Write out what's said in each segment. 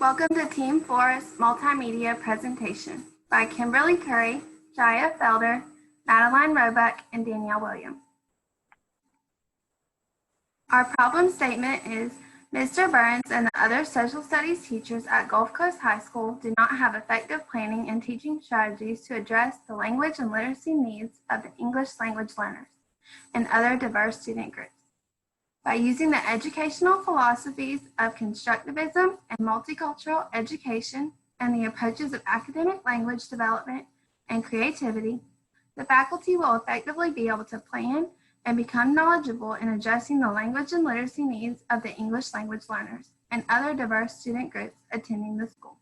Welcome to Team 4's Multimedia presentation by Kimberly Curry, Jaya Felder, Madeline Roebuck, and Danielle Williams. Our problem statement is, Mr. Burns and the other social studies teachers at Gulf Coast High School do not have effective planning and teaching strategies to address the language and literacy needs of the English language learners and other diverse student groups. By using the educational philosophies of constructivism and multicultural education and the approaches of academic language development and creativity, the faculty will effectively be able to plan and become knowledgeable in addressing the language and literacy needs of the English language learners and other diverse student groups attending the school.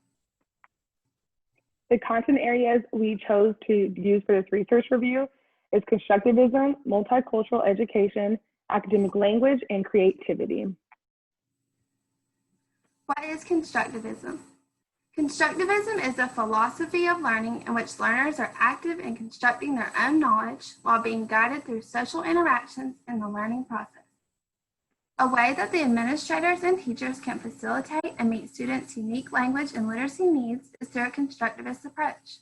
The content areas we chose to use for this research review is constructivism, multicultural education, academic language, and creativity. What is constructivism? Constructivism is a philosophy of learning in which learners are active in constructing their own knowledge while being guided through social interactions in the learning process. A way that the administrators and teachers can facilitate and meet students' unique language and literacy needs is through a constructivist approach.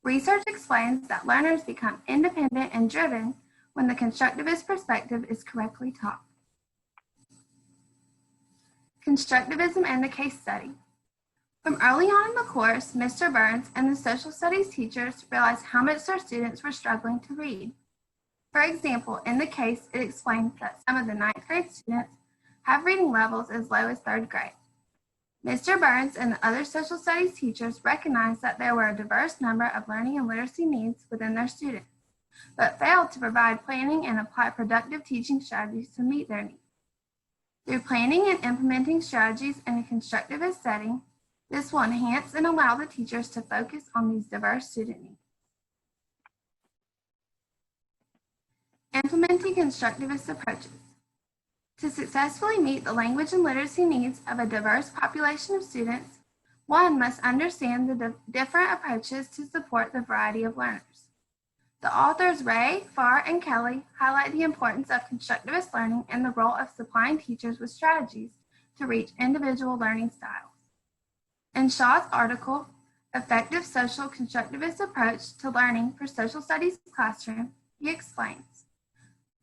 Research explains that learners become independent and driven when the constructivist perspective is correctly taught. Constructivism and the case study. From early on in the course, Mr. Burns and the social studies teachers realized how much their students were struggling to read. For example, in the case, it explains that some of the 9th grade students have reading levels as low as 3rd grade. Mr. Burns and the other social studies teachers recognized that there were a diverse number of learning and literacy needs within their students, but failed to provide planning and apply productive teaching strategies to meet their needs. Through planning and implementing strategies in a constructivist setting, this will enhance and allow the teachers to focus on these diverse student needs. Implementing constructivist approaches. To successfully meet the language and literacy needs of a diverse population of students, one must understand the different approaches to support the variety of learners. The authors Ray, Farr, and Kelly highlight the importance of constructivist learning and the role of supplying teachers with strategies to reach individual learning styles. In Shaw's article, Effective Social Constructivist Approach to Learning for Social Studies Classroom, he explains,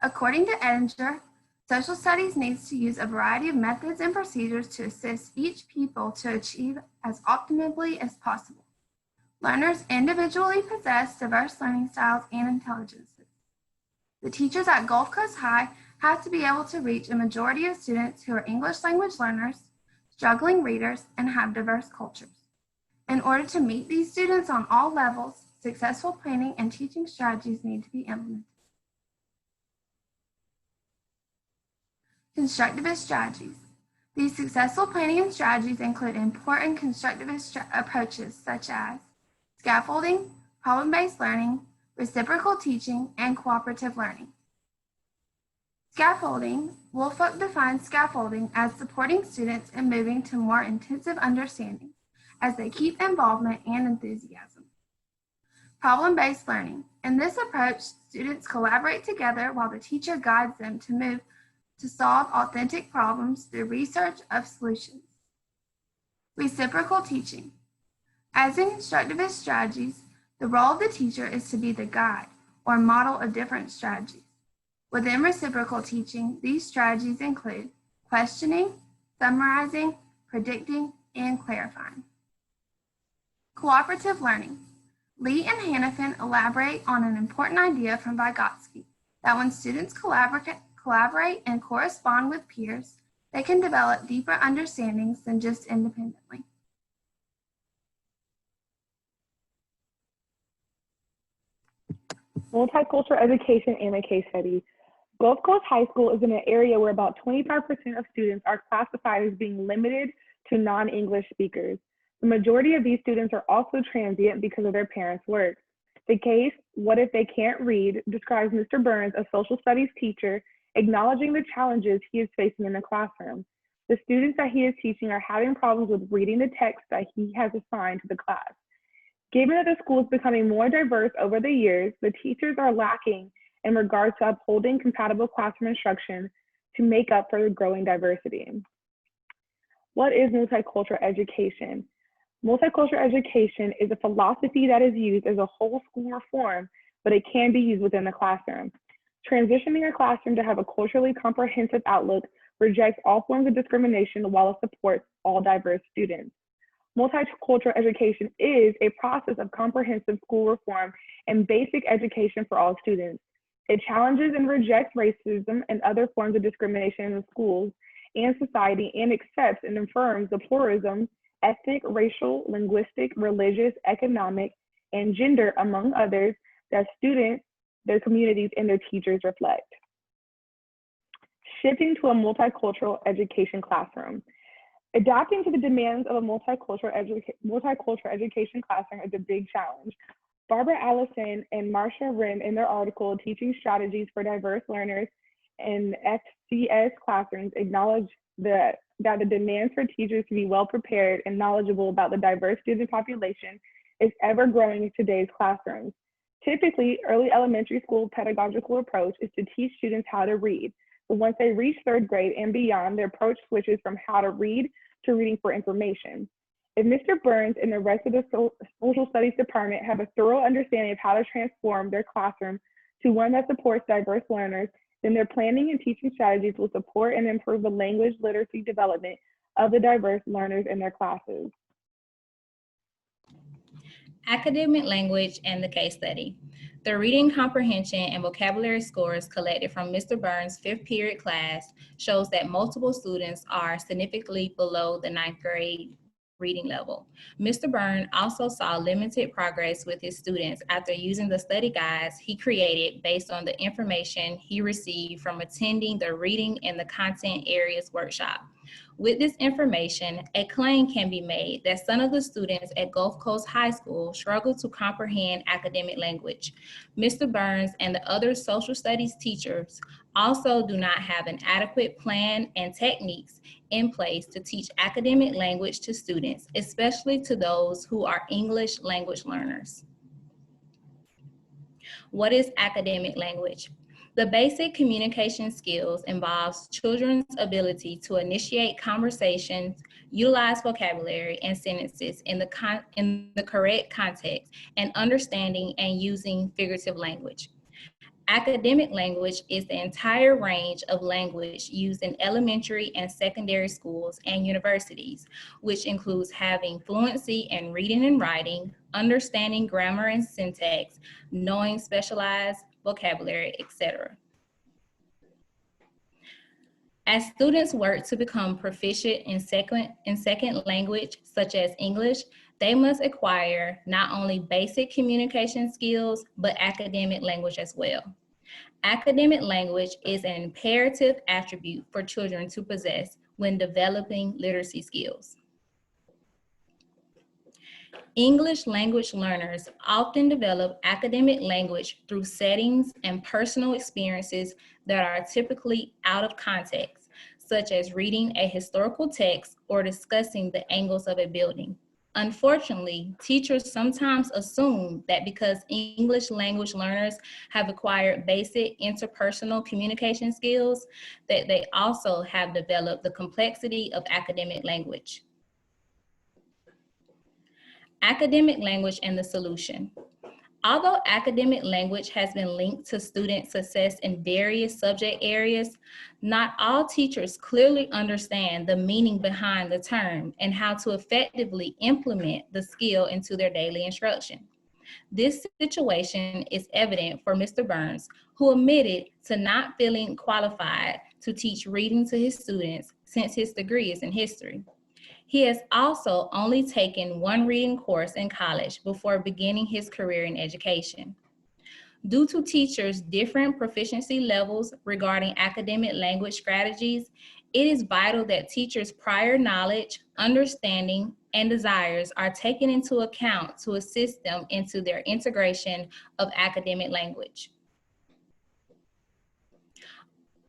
according to Edinger, social studies needs to use a variety of methods and procedures to assist each pupil to achieve as optimally as possible. Learners individually possess diverse learning styles and intelligences. The teachers at Gulf Coast High have to be able to reach a majority of students who are English language learners, struggling readers, and have diverse cultures. In order to meet these students on all levels, successful planning and teaching strategies need to be implemented. Constructivist strategies. These successful planning and strategies include important constructivist approaches such as scaffolding, problem-based learning, reciprocal teaching, and cooperative learning. Scaffolding. Woolfolk defines scaffolding as supporting students in moving to more intensive understanding as they keep involvement and enthusiasm. Problem-based learning. In this approach, students collaborate together while the teacher guides them to move to solve authentic problems through research of solutions. Reciprocal teaching. As in constructivist strategies, the role of the teacher is to be the guide or model of different strategies. Within reciprocal teaching, these strategies include questioning, summarizing, predicting, and clarifying. Cooperative learning. Lee and Hannafin elaborate on an important idea from Vygotsky that when students collaborate and correspond with peers, they can develop deeper understandings than just independently. Multicultural education and a case study. Gulf Coast High School is in an area where about 25% of students are classified as being limited to non-English speakers. The majority of these students are also transient because of their parents' work. The case, What If They Can't Read, describes Mr. Burns, a social studies teacher, acknowledging the challenges he is facing in the classroom. The students that he is teaching are having problems with reading the text that he has assigned to the class. Given that the school is becoming more diverse over the years, the teachers are lacking in regards to upholding compatible classroom instruction to make up for the growing diversity. What is multicultural education? Multicultural education is a philosophy that is used as a whole school reform, but it can be used within the classroom. Transitioning a classroom to have a culturally comprehensive outlook rejects all forms of discrimination while it supports all diverse students. Multicultural education is a process of comprehensive school reform and basic education for all students. It challenges and rejects racism and other forms of discrimination in schools and society and accepts and affirms the pluralism, ethnic, racial, linguistic, religious, economic, and gender, among others, that students, their communities, and their teachers reflect. Shifting to a multicultural education classroom. Adapting to the demands of a multicultural education classroom is a big challenge. Barbara Allison and Marsha Rim, in their article, Teaching Strategies for Diverse Learners in FCS Classrooms, acknowledge that the demands for teachers to be well prepared and knowledgeable about the diverse student population is ever growing in today's classrooms. Typically, early elementary school pedagogical approach is to teach students how to read. But once they reach third grade and beyond, their approach switches from how to read to reading for information. If Mr. Burns and the rest of the social studies department have a thorough understanding of how to transform their classroom to one that supports diverse learners, then their planning and teaching strategies will support and improve the language literacy development of the diverse learners in their classes. Academic language and the case study. The reading comprehension and vocabulary scores collected from Mr. Burns' fifth period class shows that multiple students are significantly below the ninth grade reading level. Mr. Byrne also saw limited progress with his students after using the study guides he created based on the information he received from attending the reading and the content areas workshop. With this information, a claim can be made that some of the students at Gulf Coast High School struggle to comprehend academic language. Mr. Burns and the other social studies teachers also do not have an adequate plan and techniques in place to teach academic language to students, especially to those who are English language learners. What is academic language? The basic communication skills involves children's ability to initiate conversations, utilize vocabulary and sentences in the correct context, and understanding and using figurative language. Academic language is the entire range of language used in elementary and secondary schools and universities, which includes having fluency in reading and writing, understanding grammar and syntax, knowing specialized vocabulary, etc. As students work to become proficient in second language, such as English, they must acquire not only basic communication skills, but academic language as well. Academic language is an imperative attribute for children to possess when developing literacy skills. English language learners often develop academic language through settings and personal experiences that are typically out of context, such as reading a historical text or discussing the angles of a building. Unfortunately, teachers sometimes assume that because English language learners have acquired basic interpersonal communication skills, that they also have developed the complexity of academic language. Academic language and the solution. Although academic language has been linked to student success in various subject areas, not all teachers clearly understand the meaning behind the term and how to effectively implement the skill into their daily instruction. This situation is evident for Mr. Burns, who admitted to not feeling qualified to teach reading to his students since his degree is in history. He has also only taken one reading course in college before beginning his career in education. Due to teachers' different proficiency levels regarding academic language strategies, it is vital that teachers' prior knowledge, understanding, and desires are taken into account to assist them into their integration of academic language.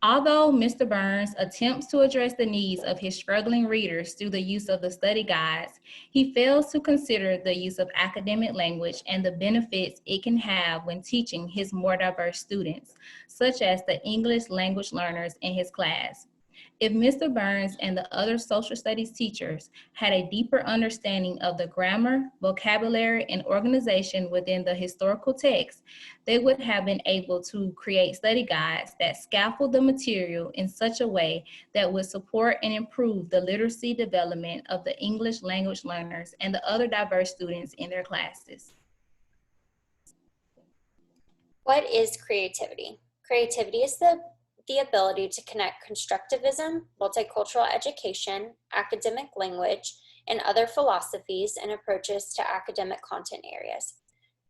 Although Mr. Burns attempts to address the needs of his struggling readers through the use of the study guides, he fails to consider the use of academic language and the benefits it can have when teaching his more diverse students, such as the English language learners in his class. If Mr. Burns and the other social studies teachers had a deeper understanding of the grammar, vocabulary, and organization within the historical text, they would have been able to create study guides that scaffold the material in such a way that would support and improve the literacy development of the English language learners and the other diverse students in their classes. What is creativity? Creativity is the ability to connect constructivism, multicultural education, academic language, and other philosophies and approaches to academic content areas.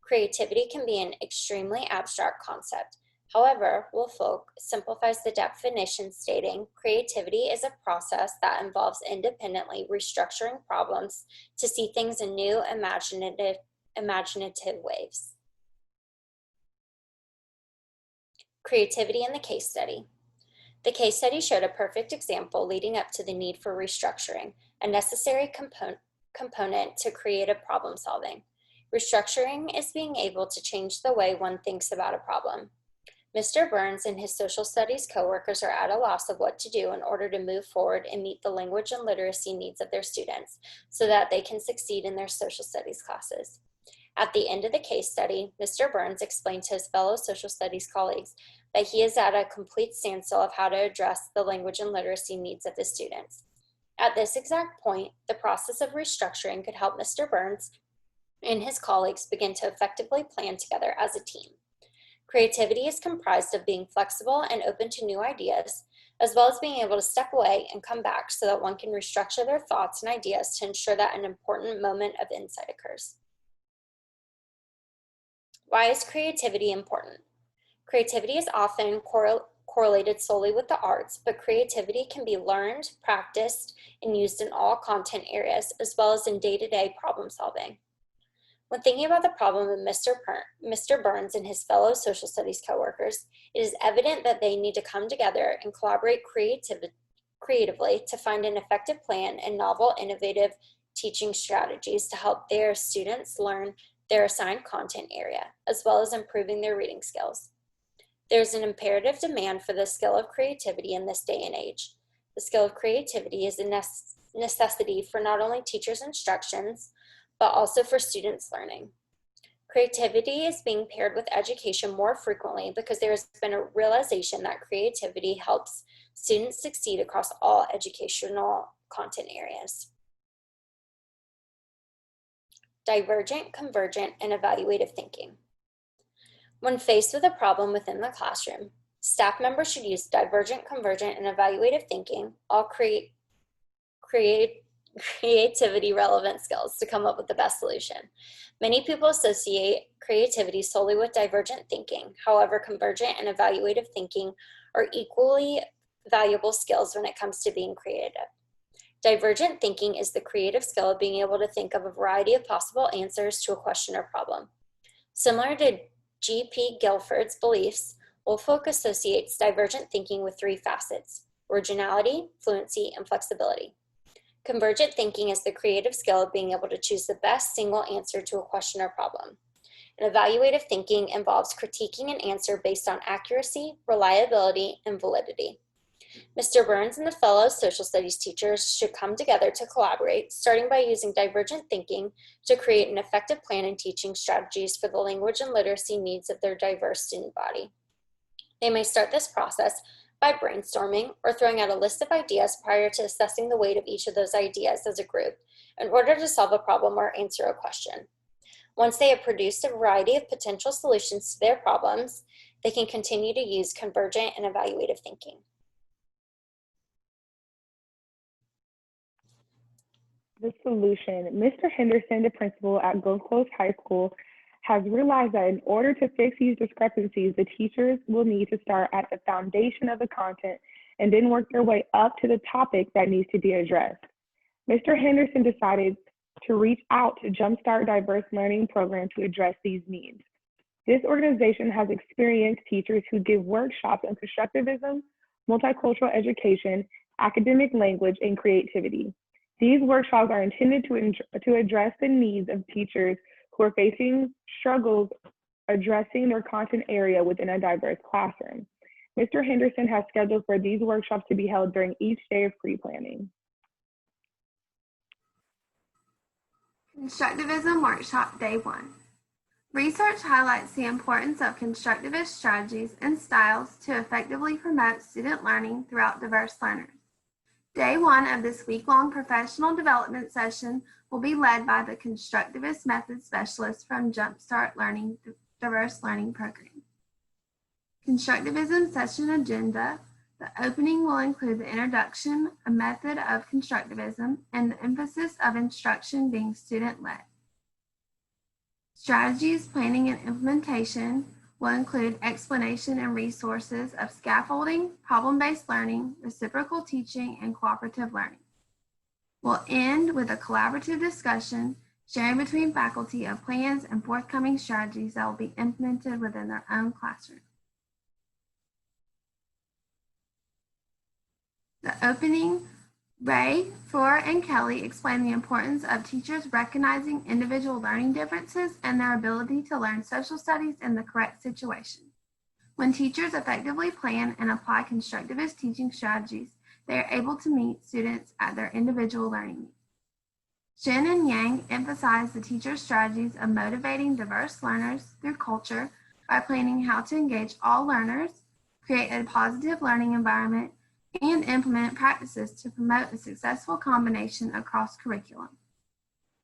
Creativity can be an extremely abstract concept. However, Woolfolk simplifies the definition stating, creativity is a process that involves independently restructuring problems to see things in new imaginative ways. Creativity in the case study. The case study showed a perfect example leading up to the need for restructuring, a necessary component to creative problem solving. Restructuring is being able to change the way one thinks about a problem. Mr. Burns and his social studies coworkers are at a loss of what to do in order to move forward and meet the language and literacy needs of their students so that they can succeed in their social studies classes. At the end of the case study, Mr. Burns explained to his fellow social studies colleagues that he is at a complete standstill of how to address the language and literacy needs of his students. At this exact point, the process of restructuring could help Mr. Burns and his colleagues begin to effectively plan together as a team. Creativity is comprised of being flexible and open to new ideas, as well as being able to step away and come back so that one can restructure their thoughts and ideas to ensure that an important moment of insight occurs. Why is creativity important? Creativity is often correlated solely with the arts, but creativity can be learned, practiced, and used in all content areas, as well as in day-to-day problem solving. When thinking about the problem of Mr. Burns and his fellow social studies coworkers, it is evident that they need to come together and collaborate creatively to find an effective plan and novel, innovative teaching strategies to help their students learn their assigned content area, as well as improving their reading skills. There's an imperative demand for the skill of creativity in this day and age. The skill of creativity is a necessity for not only teachers' instructions, but also for students' learning. Creativity is being paired with education more frequently because there has been a realization that creativity helps students succeed across all educational content areas. Divergent, convergent, and evaluative thinking. When faced with a problem within the classroom, staff members should use divergent, convergent, and evaluative thinking, all creativity relevant skills to come up with the best solution. Many people associate creativity solely with divergent thinking. However, convergent and evaluative thinking are equally valuable skills when it comes to being creative. Divergent thinking is the creative skill of being able to think of a variety of possible answers to a question or problem. Similar to G.P. Guilford's beliefs, Woolfolk associates divergent thinking with three facets: originality, fluency, and flexibility. Convergent thinking is the creative skill of being able to choose the best single answer to a question or problem. And evaluative thinking involves critiquing an answer based on accuracy, reliability, and validity. Mr. Burns and the fellow social studies teachers should come together to collaborate, starting by using divergent thinking to create an effective plan and teaching strategies for the language and literacy needs of their diverse student body. They may start this process by brainstorming or throwing out a list of ideas prior to assessing the weight of each of those ideas as a group in order to solve a problem or answer a question. Once they have produced a variety of potential solutions to their problems, they can continue to use convergent and evaluative thinking. The solution. Mr. Henderson, the principal at Gulf Coast High School, has realized that in order to fix these discrepancies, the teachers will need to start at the foundation of the content and then work their way up to the topic that needs to be addressed. Mr. Henderson decided to reach out to Jumpstart Diverse Learning Program to address these needs. This organization has experienced teachers who give workshops on constructivism, multicultural education, academic language, and creativity. These workshops are intended to address the needs of teachers who are facing struggles addressing their content area within a diverse classroom. Mr. Henderson has scheduled for these workshops to be held during each day of pre-planning. Constructivism Workshop Day 1. Research highlights the importance of constructivist strategies and styles to effectively promote student learning throughout diverse learners. Day 1 of this week-long professional development session will be led by the Constructivist Method Specialist from Jumpstart Learning Diverse Learning Program. Constructivism Session Agenda. The opening will include the introduction, a method of constructivism, and the emphasis of instruction being student-led. Strategies, planning, and implementation will include explanation and resources of scaffolding, problem-based learning, reciprocal teaching, and cooperative learning. We'll end with a collaborative discussion, sharing between faculty of plans and forthcoming strategies that will be implemented within their own classroom. The opening, Ray, Flora, and Kelly explain the importance of teachers recognizing individual learning differences and their ability to learn social studies in the correct situation. When teachers effectively plan and apply constructivist teaching strategies, they are able to meet students at their individual learning needs. Shin and Yang emphasize the teacher's strategies of motivating diverse learners through culture by planning how to engage all learners, create a positive learning environment, and implement practices to promote a successful combination across curriculum.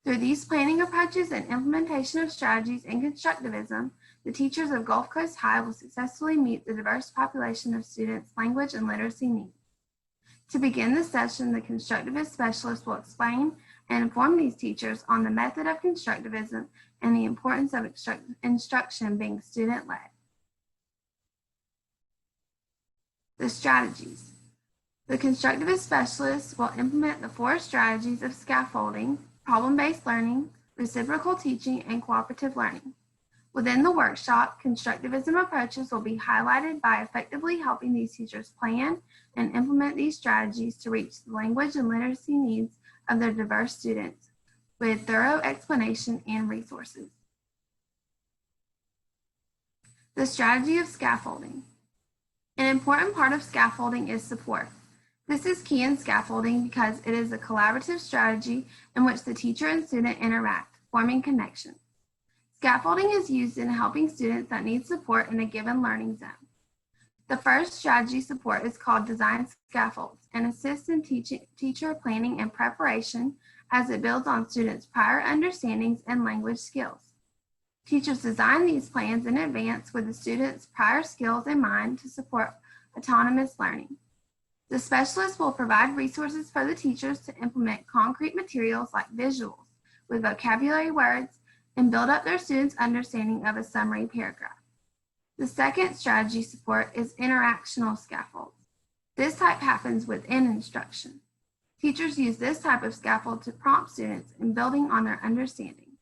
Through these planning approaches and implementation of strategies in constructivism, the teachers of Gulf Coast High will successfully meet the diverse population of students' language and literacy needs. To begin the session, the constructivist specialist will explain and inform these teachers on the method of constructivism and the importance of instruction being student-led. The strategies. The constructivist specialist will implement the 4 strategies of scaffolding, problem-based learning, reciprocal teaching, and cooperative learning. Within the workshop, constructivism approaches will be highlighted by effectively helping these teachers plan and implement these strategies to reach the language and literacy needs of their diverse students with thorough explanation and resources. The strategy of scaffolding. An important part of scaffolding is support. This is key in scaffolding because it is a collaborative strategy in which the teacher and student interact, forming connections. Scaffolding is used in helping students that need support in a given learning zone. The first strategy support is called design scaffolds and assists in teacher planning and preparation as it builds on students' prior understandings and language skills. Teachers design these plans in advance with the students' prior skills in mind to support autonomous learning. The specialist will provide resources for the teachers to implement concrete materials like visuals with vocabulary words and build up their students' understanding of a summary paragraph. The second strategy support is interactional scaffolds. This type happens within instruction. Teachers use this type of scaffold to prompt students in building on their understanding.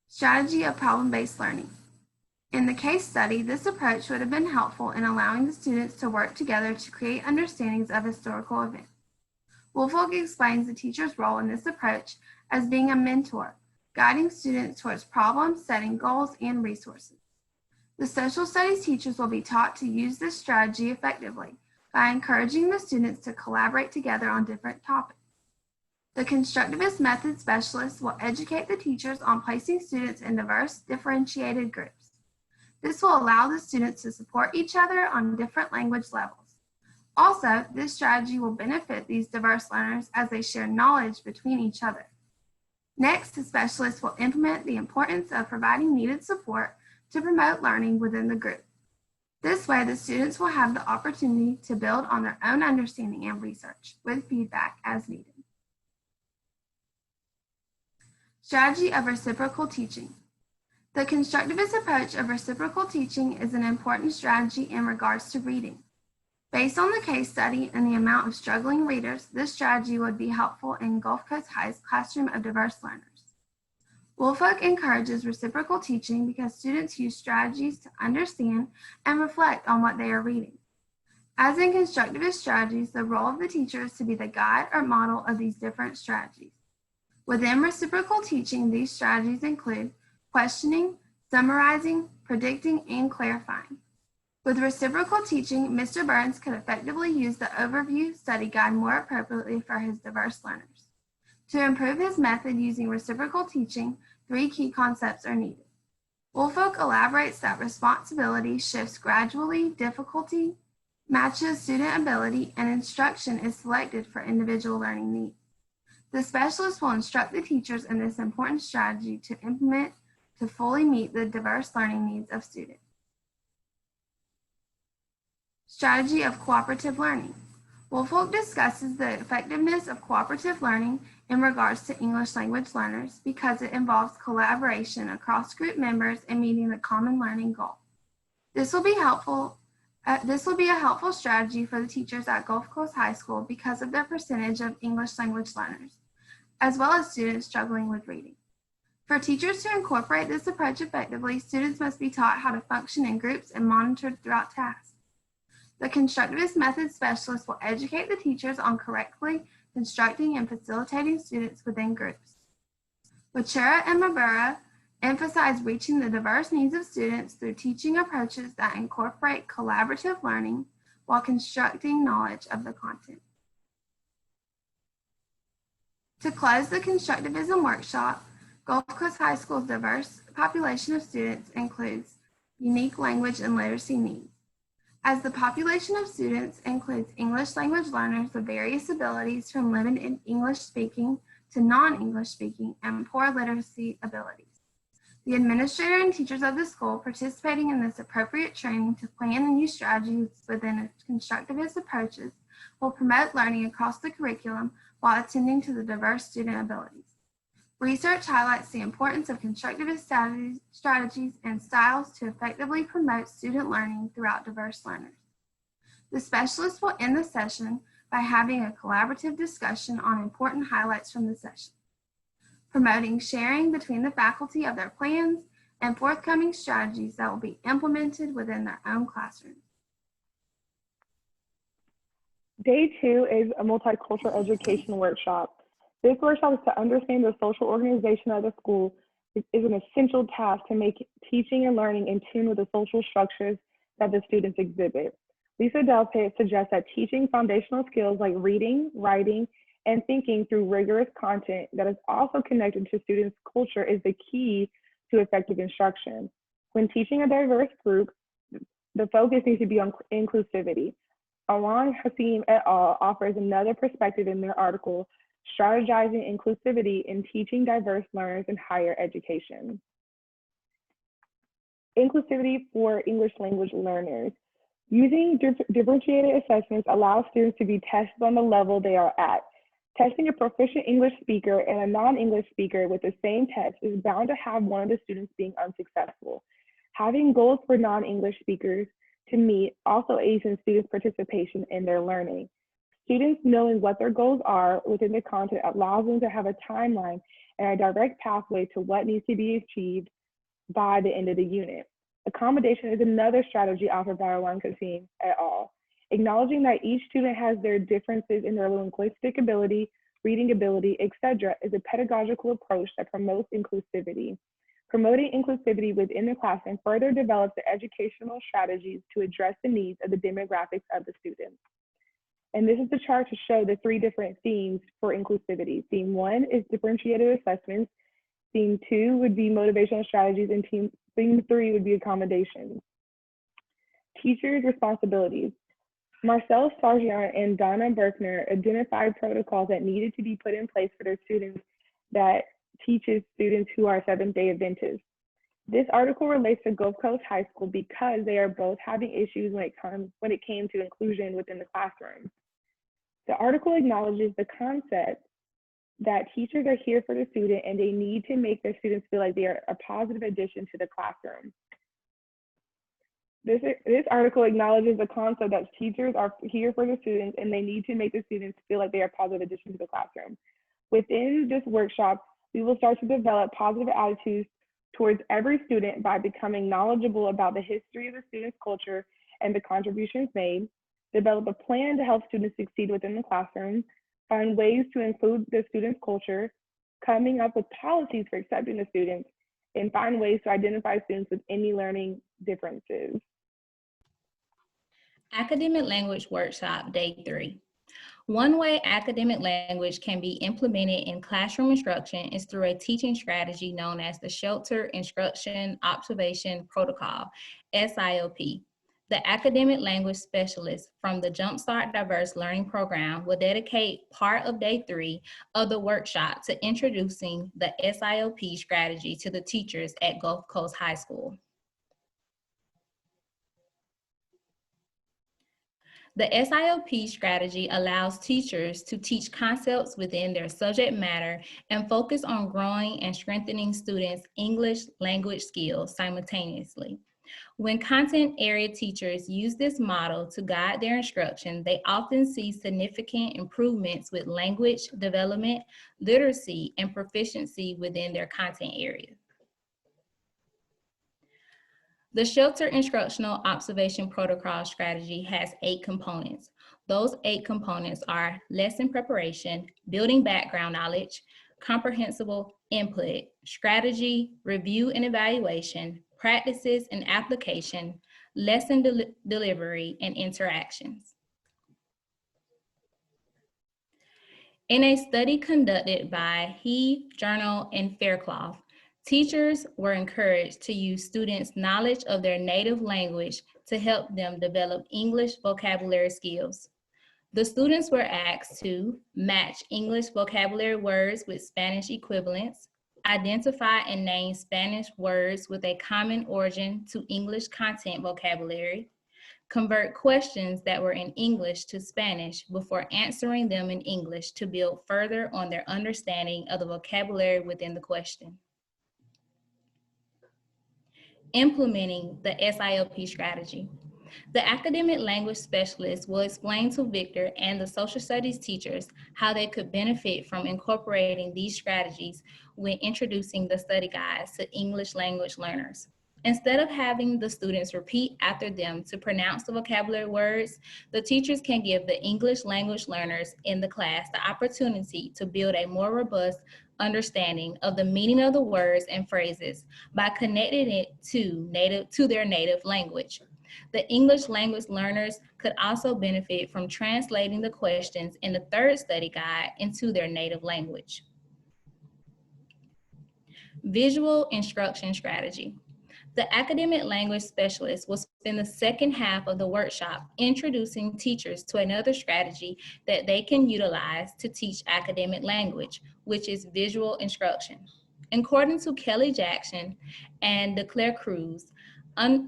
Strategy of problem-based learning. In the case study, this approach would have been helpful in allowing the students to work together to create understandings of historical events. Woolfolk explains the teacher's role in this approach as being a mentor, guiding students towards problems, setting goals, and resources. The social studies teachers will be taught to use this strategy effectively by encouraging the students to collaborate together on different topics. The constructivist method specialist will educate the teachers on placing students in diverse, differentiated groups. This will allow the students to support each other on different language levels. Also, this strategy will benefit these diverse learners as they share knowledge between each other. Next, the specialist will implement the importance of providing needed support to promote learning within the group. This way, the students will have the opportunity to build on their own understanding and research with feedback as needed. Strategy of reciprocal teaching. The constructivist approach of reciprocal teaching is an important strategy in regards to reading. Based on the case study and the amount of struggling readers, this strategy would be helpful in Gulf Coast High's classroom of diverse learners. Woolfolk encourages reciprocal teaching because students use strategies to understand and reflect on what they are reading. As in constructivist strategies, the role of the teacher is to be the guide or model of these different strategies. Within reciprocal teaching, these strategies include questioning, summarizing, predicting, and clarifying. With reciprocal teaching, Mr. Burns could effectively use the overview study guide more appropriately for his diverse learners. To improve his method using reciprocal teaching, 3 key concepts are needed. Woolfolk elaborates that responsibility shifts gradually, difficulty matches student ability, and instruction is selected for individual learning needs. The specialist will instruct the teachers in this important strategy to implement to fully meet the diverse learning needs of students. Strategy of cooperative learning. Woolfolk discusses the effectiveness of cooperative learning in regards to English language learners because it involves collaboration across group members and meeting the common learning goal. This will be a helpful strategy for the teachers at Gulf Coast High School because of their percentage of English language learners, as well as students struggling with reading. For teachers to incorporate this approach effectively, students must be taught how to function in groups and monitored throughout tasks. The constructivist method specialist will educate the teachers on correctly constructing and facilitating students within groups. Wachera and Mabura emphasize reaching the diverse needs of students through teaching approaches that incorporate collaborative learning while constructing knowledge of the content. To close the constructivism workshop, Gulf Coast High School's diverse population of students includes unique language and literacy needs. As the population of students includes English language learners with various abilities from limited English speaking to non-English speaking and poor literacy abilities. The administrator and teachers of the school participating in this appropriate training to plan and use strategies within constructivist approaches will promote learning across the curriculum while attending to the diverse student abilities. Research highlights the importance of constructivist strategies and styles to effectively promote student learning throughout diverse learners. The specialist will end the session by having a collaborative discussion on important highlights from the session, promoting sharing between the faculty of their plans and forthcoming strategies that will be implemented within their own classrooms. Day 2 is a multicultural education workshop. This workshop is to understand the social organization of the school is an essential task to make teaching and learning in tune with the social structures that the students exhibit. Lisa Delpit suggests that teaching foundational skills like reading, writing, and thinking through rigorous content that is also connected to students' culture is the key to effective instruction. When teaching a diverse group, the focus needs to be on inclusivity. Alon Hassim et al. Offers another perspective in their article, Strategizing Inclusivity in Teaching Diverse Learners in Higher Education. Inclusivity for English language learners. Using differentiated assessments allows students to be tested on the level they are at. Testing a proficient English speaker and a non-English speaker with the same test is bound to have one of the students being unsuccessful. Having goals for non-English speakers to meet also aids in students' participation in their learning. Students knowing what their goals are within the content allows them to have a timeline and a direct pathway to what needs to be achieved by the end of the unit. Accommodation is another strategy offered by Alon Hassim et al. Acknowledging that each student has their differences in their linguistic ability, reading ability, etc., is a pedagogical approach that promotes inclusivity. Promoting inclusivity within the classroom further develops the educational strategies to address the needs of the demographics of the students. And this is the chart to show the 3 different themes for inclusivity. Theme 1 is differentiated assessments. Theme 2 would be motivational strategies, and theme 3 would be accommodations. Teachers' responsibilities. Marcel Sargent and Donna Berkner identified protocols that needed to be put in place for their students that teaches students who are Seventh-day Adventists. This article relates to Gulf Coast High School because they are both having issues when it came to inclusion within the classroom. The article acknowledges the concept that teachers are here for the student and they need to make their students feel like they are a positive addition to the classroom. This article acknowledges the concept that teachers are here for the students and they need to make the students feel like they are a positive addition to the classroom. Within this workshop, we will start to develop positive attitudes towards every student by becoming knowledgeable about the history of the student's culture and the contributions made, develop a plan to help students succeed within the classroom, find ways to include the student's culture, coming up with policies for accepting the students, and find ways to identify students with any learning differences. Academic Language Workshop, Day 3. One way academic language can be implemented in classroom instruction is through a teaching strategy known as the Shelter Instruction Observation Protocol, SIOP. The academic language specialist from the Jumpstart Diverse Learning Program will dedicate part of Day 3 of the workshop to introducing the SIOP strategy to the teachers at Gulf Coast High School. The SIOP strategy allows teachers to teach concepts within their subject matter and focus on growing and strengthening students' English language skills simultaneously. When content area teachers use this model to guide their instruction, they often see significant improvements with language development, literacy, and proficiency within their content area. The Shelter Instructional Observation Protocol strategy has 8 components. Those 8 components are lesson preparation, building background knowledge, comprehensible input, strategy, review and evaluation, practices and application, lesson delivery, and interactions. In a study conducted by He, Journal, and Faircloth, teachers were encouraged to use students' knowledge of their native language to help them develop English vocabulary skills. The students were asked to match English vocabulary words with Spanish equivalents, identify and name Spanish words with a common origin to English content vocabulary, convert questions that were in English to Spanish before answering them in English to build further on their understanding of the vocabulary within the question. Implementing the SIOP strategy. The academic language specialist will explain to Victor and the social studies teachers how they could benefit from incorporating these strategies when introducing the study guides to English language learners. Instead of having the students repeat after them to pronounce the vocabulary words, the teachers can give the English language learners in the class the opportunity to build a more robust understanding of the meaning of the words and phrases by connecting it to their native language. The English language learners could also benefit from translating the questions in the third study guide into their native language. Visual instruction strategy. The academic language specialist will spend the second half of the workshop introducing teachers to another strategy that they can utilize to teach academic language, which is visual instruction. According to Kelly Jackson and DeClaire Cruz,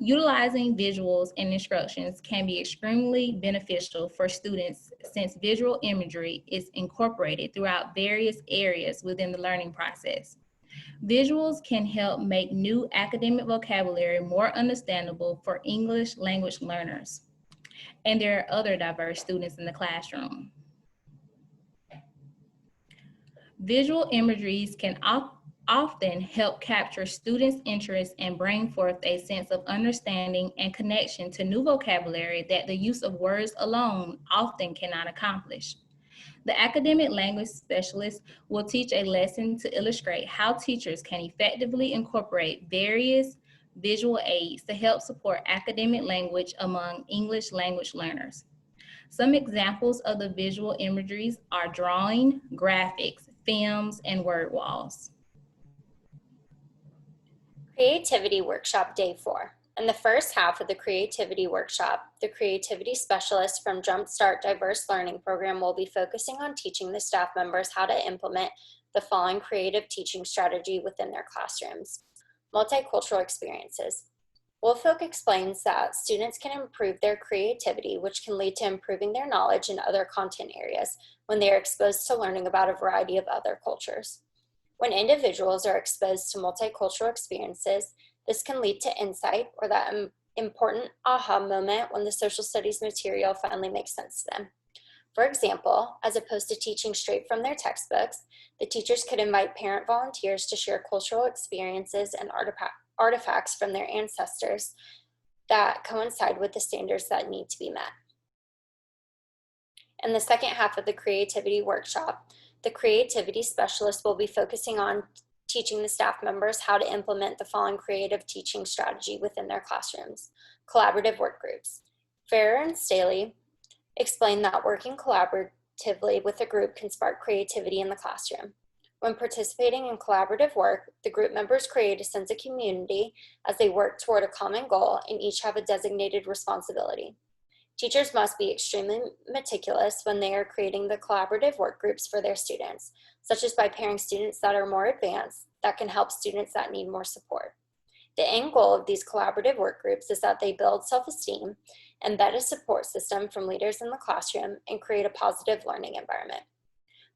utilizing visuals in instructions can be extremely beneficial for students since visual imagery is incorporated throughout various areas within the learning process. Visuals can help make new academic vocabulary more understandable for English language learners and their other diverse students in the classroom. Visual imageries can often help capture students' interest and bring forth a sense of understanding and connection to new vocabulary that the use of words alone often cannot accomplish. The academic language specialist will teach a lesson to illustrate how teachers can effectively incorporate various visual aids to help support academic language among English language learners. Some examples of the visual imageries are drawing, graphics, films, and word walls. Creativity Workshop Day 4. In the first half of the Creativity Workshop, the Creativity Specialist from Jumpstart Diverse Learning Program will be focusing on teaching the staff members how to implement the following creative teaching strategy within their classrooms. Multicultural experiences. Woolfolk explains that students can improve their creativity, which can lead to improving their knowledge in other content areas when they are exposed to learning about a variety of other cultures. When individuals are exposed to multicultural experiences, this can lead to insight or that important aha moment when the social studies material finally makes sense to them. For example, as opposed to teaching straight from their textbooks, the teachers could invite parent volunteers to share cultural experiences and artifacts from their ancestors that coincide with the standards that need to be met. In the second half of the Creativity Workshop, the Creativity Specialist will be focusing on teaching the staff members how to implement the following creative teaching strategy within their classrooms. Collaborative work groups. Ferrer and Staley explain that working collaboratively with a group can spark creativity in the classroom. When participating in collaborative work, the group members create a sense of community as they work toward a common goal and each have a designated responsibility. Teachers must be extremely meticulous when they are creating the collaborative work groups for their students, such as by pairing students that are more advanced that can help students that need more support. The end goal of these collaborative work groups is that they build self-esteem, embed a support system from leaders in the classroom, and create a positive learning environment.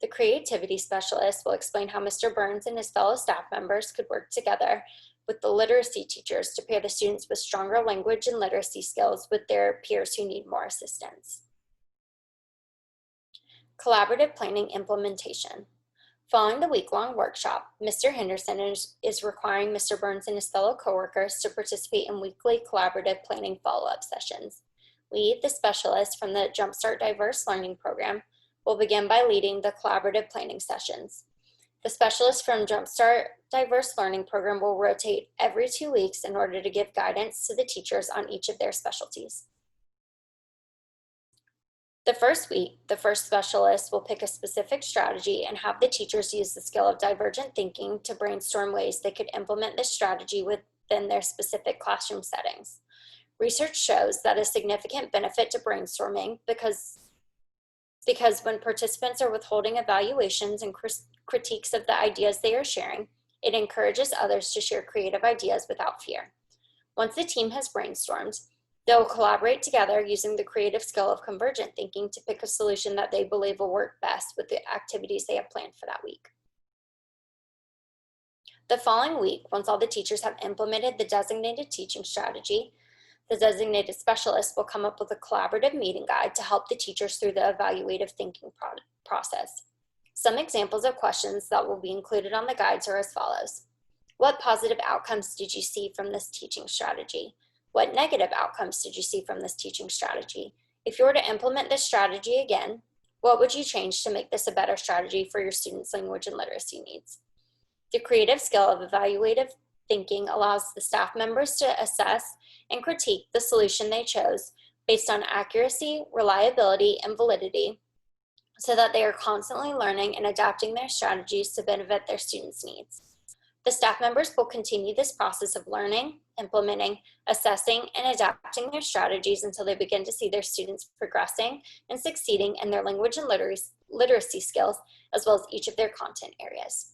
The creativity specialist will explain how Mr. Burns and his fellow staff members could work together with the literacy teachers to pair the students with stronger language and literacy skills with their peers who need more assistance. Collaborative planning implementation. Following the week-long workshop, Mr. Henderson is requiring Mr. Burns and his fellow coworkers to participate in weekly collaborative planning follow-up sessions. We, the specialists from the Jumpstart Diverse Learning Program, will begin by leading the collaborative planning sessions. The specialists from Jumpstart Diverse Learning Program will rotate every 2 weeks in order to give guidance to the teachers on each of their specialties. The first week, the first specialist will pick a specific strategy and have the teachers use the skill of divergent thinking to brainstorm ways they could implement this strategy within their specific classroom settings. Research shows that a significant benefit to brainstorming because when participants are withholding evaluations and critiques of the ideas they are sharing, it encourages others to share creative ideas without fear. Once the team has brainstormed, they will collaborate together using the creative skill of convergent thinking to pick a solution that they believe will work best with the activities they have planned for that week. The following week, once all the teachers have implemented the designated teaching strategy, the designated specialist will come up with a collaborative meeting guide to help the teachers through the evaluative thinking process. Some examples of questions that will be included on the guides are as follows. What positive outcomes did you see from this teaching strategy? What negative outcomes did you see from this teaching strategy? If you were to implement this strategy again, what would you change to make this a better strategy for your students' language and literacy needs? The creative skill of evaluative thinking allows the staff members to assess and critique the solution they chose based on accuracy, reliability, and validity so that they are constantly learning and adapting their strategies to benefit their students' needs. The staff members will continue this process of learning, implementing, assessing, and adapting their strategies until they begin to see their students progressing and succeeding in their language and literacy skills, as well as each of their content areas.